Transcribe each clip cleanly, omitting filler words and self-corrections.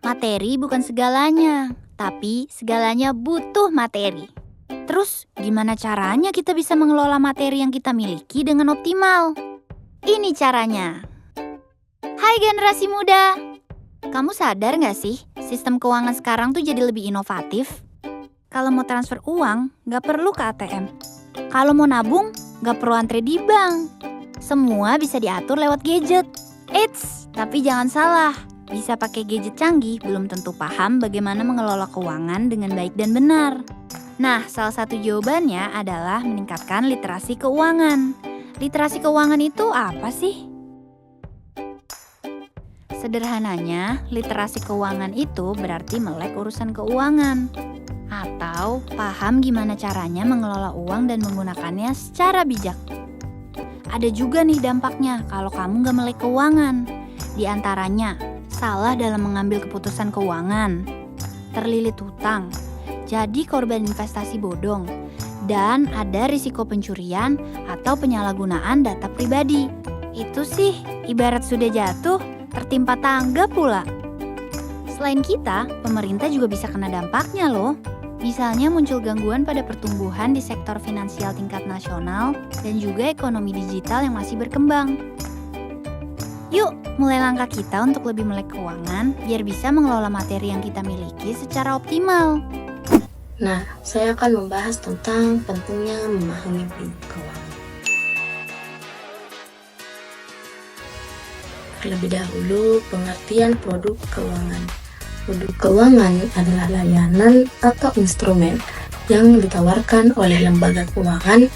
Materi bukan segalanya, tapi segalanya butuh materi. Terus, gimana caranya kita bisa mengelola materi yang kita miliki dengan optimal? Ini caranya. Hai generasi muda! Kamu sadar nggak sih, sistem keuangan sekarang tuh jadi lebih inovatif? Kalau mau transfer uang, nggak perlu ke ATM. Kalau mau nabung, nggak perlu antre di bank. Semua bisa diatur lewat gadget. Eits, tapi jangan salah. Bisa pakai gadget canggih, belum tentu paham bagaimana mengelola keuangan dengan baik dan benar. Nah, salah satu jawabannya adalah meningkatkan literasi keuangan. Literasi keuangan itu apa sih? Sederhananya, literasi keuangan itu berarti melek urusan keuangan. Atau paham gimana caranya mengelola uang dan menggunakannya secara bijak. Ada juga nih dampaknya kalau kamu nggak melek keuangan. Di antaranya, salah dalam mengambil keputusan keuangan, terlilit hutang, jadi korban investasi bodong, dan ada risiko pencurian atau penyalahgunaan data pribadi. Itu sih ibarat sudah jatuh, tertimpa tangga pula. Selain kita, pemerintah juga bisa kena dampaknya loh. Misalnya muncul gangguan pada pertumbuhan di sektor finansial tingkat nasional dan juga ekonomi digital yang masih berkembang. Yuk, mulai langkah kita untuk lebih melek keuangan biar bisa mengelola materi yang kita miliki secara optimal. Nah, saya akan membahas tentang pentingnya memahami produk keuangan. Terlebih dahulu, pengertian produk keuangan. Produk keuangan adalah layanan atau instrumen yang ditawarkan oleh lembaga keuangan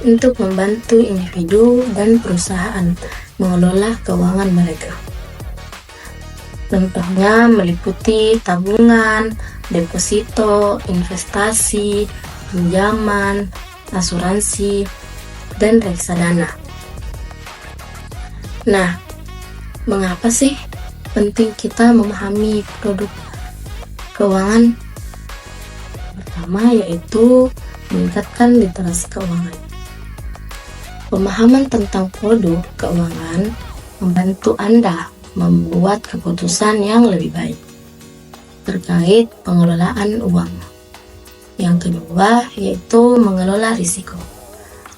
untuk membantu individu dan perusahaan mengelola keuangan mereka. Contohnya meliputi tabungan, deposito, investasi, pinjaman, asuransi, dan reksadana. Nah, mengapa sih penting kita memahami produk keuangan? Pertama yaitu meningkatkan literasi keuangan. Pemahaman tentang produk keuangan membantu Anda membuat keputusan yang lebih baik terkait pengelolaan uang. Yang kedua yaitu mengelola risiko.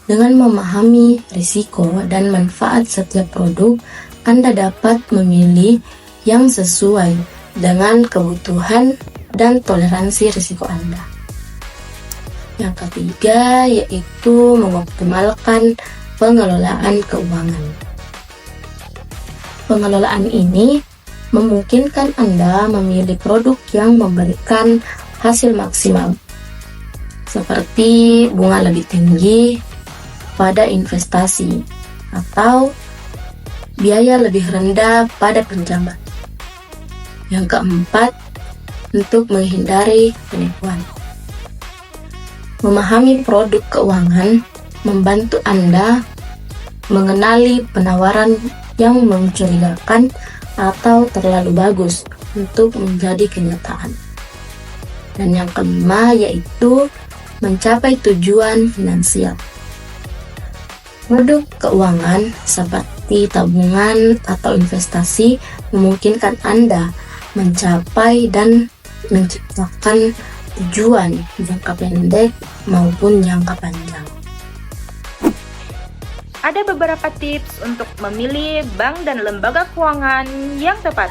Dengan memahami risiko dan manfaat setiap produk, Anda dapat memilih yang sesuai dengan kebutuhan dan toleransi risiko Anda. Yang ketiga yaitu mengoptimalkan pengelolaan keuangan. Pengelolaan ini memungkinkan Anda memilih produk yang memberikan hasil maksimal, seperti bunga lebih tinggi pada investasi atau biaya lebih rendah pada pinjaman. Yang keempat, untuk menghindari penipuan. Memahami produk keuangan membantu Anda mengenali penawaran yang mencurigakan atau terlalu bagus untuk menjadi kenyataan. Dan yang kelima yaitu mencapai tujuan finansial. Produk keuangan seperti tabungan atau investasi memungkinkan Anda mencapai dan menciptakan tujuan jangka pendek maupun jangka panjang. Ada beberapa tips untuk memilih bank dan lembaga keuangan yang tepat.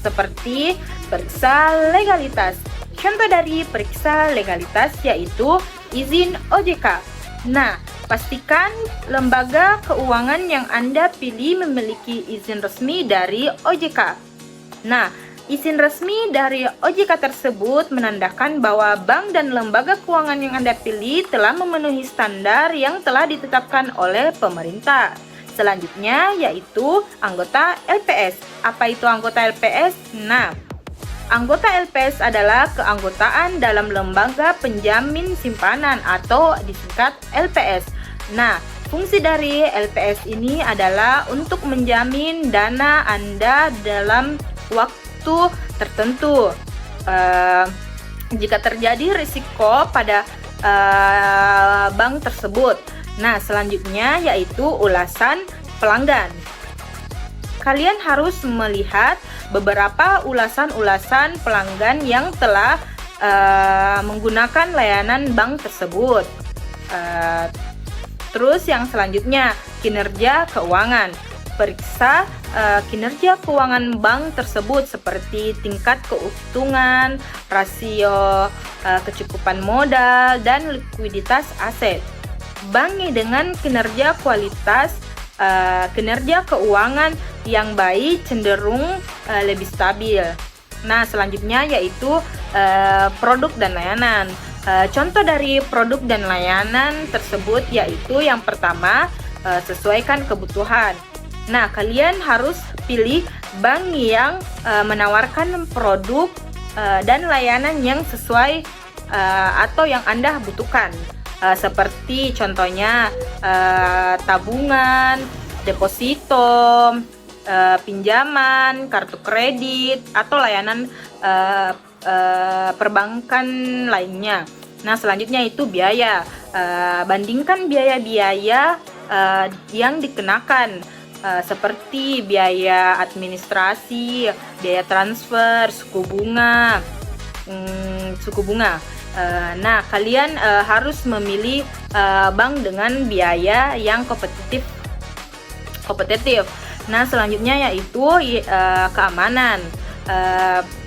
Seperti periksa legalitas. Contoh dari periksa legalitas yaitu izin OJK. Nah, pastikan lembaga keuangan yang Anda pilih memiliki izin resmi dari OJK. Nah, izin resmi dari OJK tersebut menandakan bahwa bank dan lembaga keuangan yang Anda pilih telah memenuhi standar yang telah ditetapkan oleh pemerintah. Selanjutnya yaitu anggota LPS. Apa itu anggota LPS? Nah, anggota LPS adalah keanggotaan dalam lembaga penjamin simpanan atau disingkat LPS. Nah, fungsi dari LPS ini adalah untuk menjamin dana Anda dalam waktu tertentu. Jika terjadi risiko pada bank tersebut. Nah, selanjutnya yaitu ulasan pelanggan. kalian harus melihat beberapa ulasan-ulasan pelanggan yang telah menggunakan layanan bank tersebut. Terus yang selanjutnya, kinerja keuangan. Periksa kinerja keuangan bank tersebut seperti tingkat keuntungan, rasio kecukupan modal, dan likuiditas aset. Bank dengan kinerja keuangan yang baik cenderung lebih stabil. Nah, selanjutnya yaitu produk dan layanan. Contoh dari produk dan layanan tersebut yaitu yang pertama, sesuaikan kebutuhan. Nah, kalian harus pilih bank yang menawarkan produk dan layanan yang sesuai atau yang Anda butuhkan. Seperti contohnya tabungan, deposito, pinjaman, kartu kredit, atau layanan perbankan lainnya. Nah, selanjutnya itu biaya. Bandingkan biaya-biaya yang dikenakan, seperti biaya administrasi, biaya transfer, suku bunga. Nah, kalian harus memilih bank dengan biaya yang kompetitif. Nah, selanjutnya yaitu keamanan.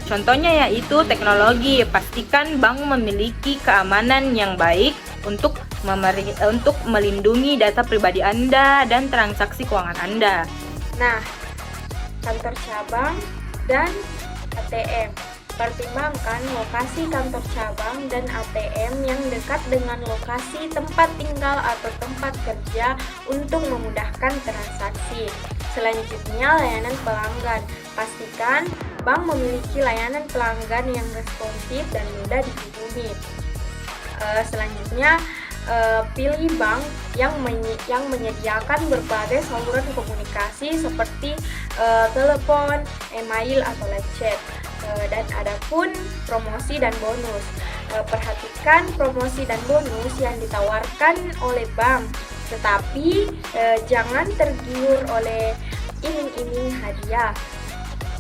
Contohnya yaitu teknologi. Pastikan bank memiliki keamanan yang baik untuk melindungi data pribadi Anda dan transaksi keuangan Anda. Nah, kantor cabang dan ATM. Pertimbangkan lokasi kantor cabang dan ATM yang dekat dengan lokasi tempat tinggal atau tempat kerja untuk memudahkan transaksi. Selanjutnya, layanan pelanggan. Pastikan bank memiliki layanan pelanggan yang responsif dan mudah dihubungi. Selanjutnya, pilih bank yang menyediakan berbagai saluran komunikasi seperti telepon, email, atau live chat. Dan adapun promosi dan bonus. Perhatikan promosi dan bonus yang ditawarkan oleh bank, tetapi jangan tergiur oleh iming-iming hadiah.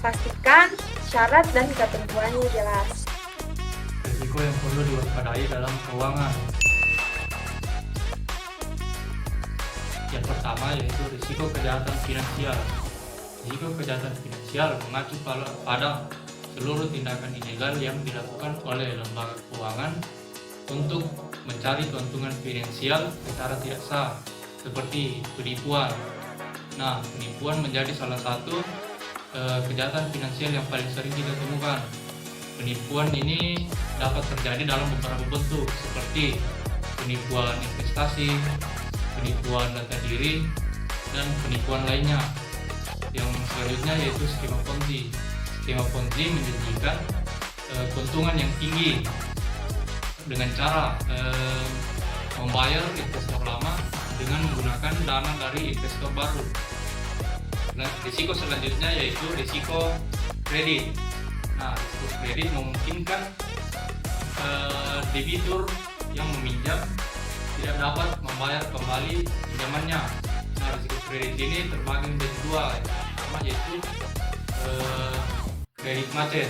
Pastikan syarat dan ketentuannya jelas. Risiko yang perlu diwaspadai dalam keuangan. Yang pertama yaitu risiko kejahatan finansial. Risiko kejahatan finansial mengacu pada seluruh tindakan ilegal yang dilakukan oleh lembaga keuangan untuk mencari keuntungan finansial secara tidak sah, seperti penipuan. Nah, penipuan menjadi salah satu kejahatan finansial yang paling sering kita temukan. Penipuan ini dapat terjadi dalam beberapa bentuk, seperti penipuan investasi, penipuan data diri, dan penipuan lainnya. Yang selanjutnya yaitu skema Ponzi. Skema Ponzi menjanjikan keuntungan yang tinggi dengan cara membayar investor lama dengan menggunakan dana dari investor baru. Nah, risiko selanjutnya yaitu risiko kredit. Nah, risiko kredit memungkinkan debitur yang meminjam tidak dapat membayar kembali pinjamannya. Nah, risiko kredit ini terbagi menjadi dua. Yang pertama yaitu kredit macet.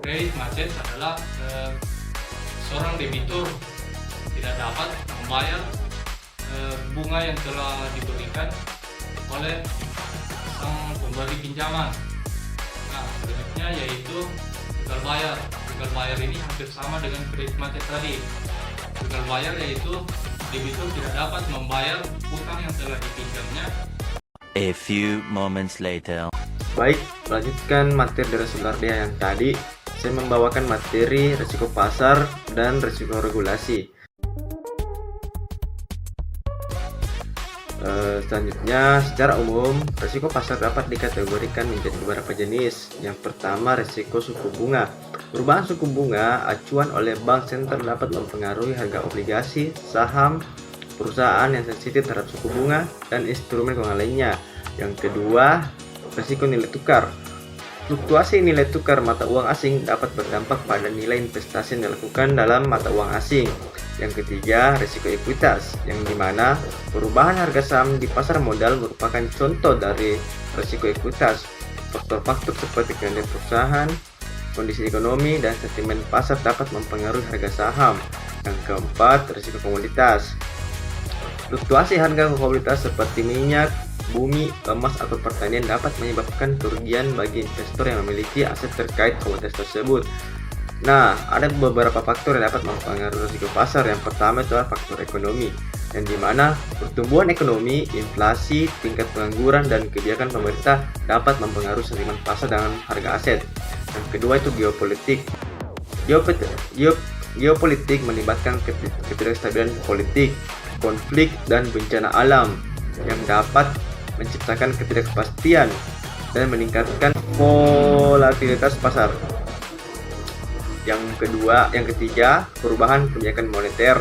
Kredit macet adalah seorang debitur tidak dapat membayar bunga yang telah diberikan oleh sang pemberi pinjaman. Nah, selanjutnya yaitu gagal bayar. Gagal bayar ini hampir sama dengan kredit macet tadi. Gagal bayar yaitu debitur tidak dapat membayar utang yang telah dipinjamnya. A few moments later. Baik, melanjutkan materi dari Sulardia yang tadi, saya membawakan materi risiko pasar dan risiko regulasi. Selanjutnya, secara umum, risiko pasar dapat dikategorikan menjadi beberapa jenis. Yang pertama, risiko suku bunga. Perubahan suku bunga acuan oleh bank sentral dapat mempengaruhi harga obligasi, saham, perusahaan yang sensitif terhadap suku bunga, dan instrumen keuangan lainnya. Yang kedua, risiko nilai tukar. Fluktuasi nilai tukar mata uang asing dapat berdampak pada nilai investasi yang dilakukan dalam mata uang asing. Yang ketiga, risiko ekuitas, yang dimana perubahan harga saham di pasar modal merupakan contoh dari risiko ekuitas. Faktor-faktor seperti kinerja perusahaan, kondisi ekonomi, dan sentimen pasar dapat mempengaruhi harga saham. Yang keempat, risiko komoditas. Fluktuasi harga komoditas seperti minyak, bumi, emas, atau pertanian dapat menyebabkan kerugian bagi investor yang memiliki aset terkait komoditas tersebut. Nah, ada beberapa faktor yang dapat mempengaruhi risiko pasar. Yang pertama adalah faktor ekonomi, yang dimana pertumbuhan ekonomi, inflasi, tingkat pengangguran, dan kebijakan pemerintah dapat mempengaruhi sentimen pasar dengan harga aset. Yang kedua itu geopolitik. Geopolitik melibatkan ketidakstabilan politik, konflik, dan bencana alam yang dapat menciptakan ketidakpastian dan meningkatkan volatilitas pasar. Yang ketiga, perubahan kebijakan moneter.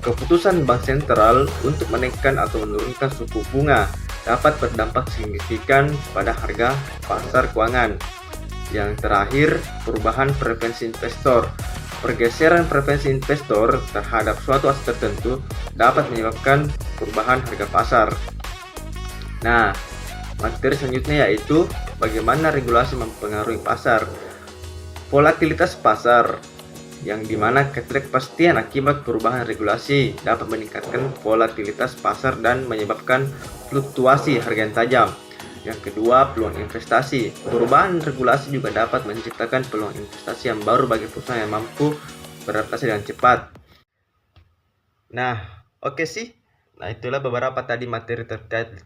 Keputusan bank sentral untuk menaikkan atau menurunkan suku bunga dapat berdampak signifikan pada harga pasar keuangan. Yang terakhir, perubahan preferensi investor. Pergeseran preferensi investor terhadap suatu aset tertentu dapat menyebabkan perubahan harga pasar. Nah, materi selanjutnya yaitu bagaimana regulasi mempengaruhi pasar. Volatilitas pasar, yang dimana ketidakpastian akibat perubahan regulasi dapat meningkatkan volatilitas pasar dan menyebabkan fluktuasi harga yang tajam. Yang kedua, peluang investasi. Perubahan regulasi juga dapat menciptakan peluang investasi yang baru bagi perusahaan yang mampu beradaptasi dengan cepat. Nah, oke sih. Nah, itulah beberapa tadi materi terkait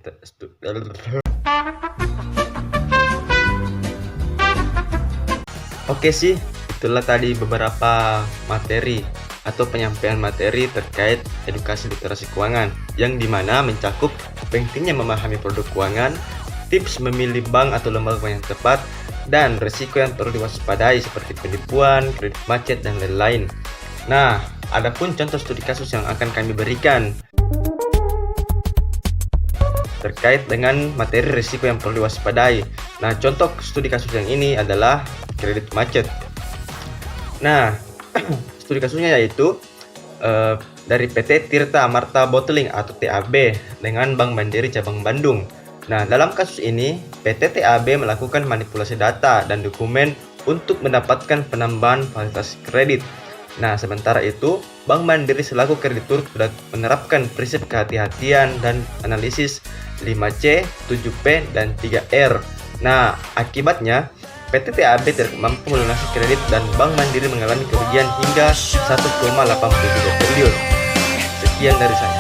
Oke sih, itulah tadi beberapa materi atau penyampaian materi terkait edukasi literasi keuangan, yang dimana mencakup pentingnya memahami produk keuangan, tips memilih bank atau lembaga keuangan yang tepat, dan risiko yang perlu diwaspadai seperti penipuan, kredit macet, dan lain-lain. Nah, adapun contoh studi kasus yang akan kami berikan terkait dengan materi risiko yang perlu diwaspadai. Nah, contoh studi kasus yang ini adalah kredit macet. Nah, studi kasusnya yaitu dari PT Tirta Amarta Bottling atau TAB dengan Bank Mandiri Cabang Bandung. Nah, dalam kasus ini, PT TAB melakukan manipulasi data dan dokumen untuk mendapatkan penambahan fasilitas kredit. Nah, sementara itu, Bank Mandiri selaku kreditur sudah menerapkan prinsip kehati-hatian dan analisis 5C, 7P, dan 3R. Nah, akibatnya, PT TAB tidak mampu melunasi kredit dan Bank Mandiri mengalami kerugian hingga 1,83 triliun. Sekian dari saya.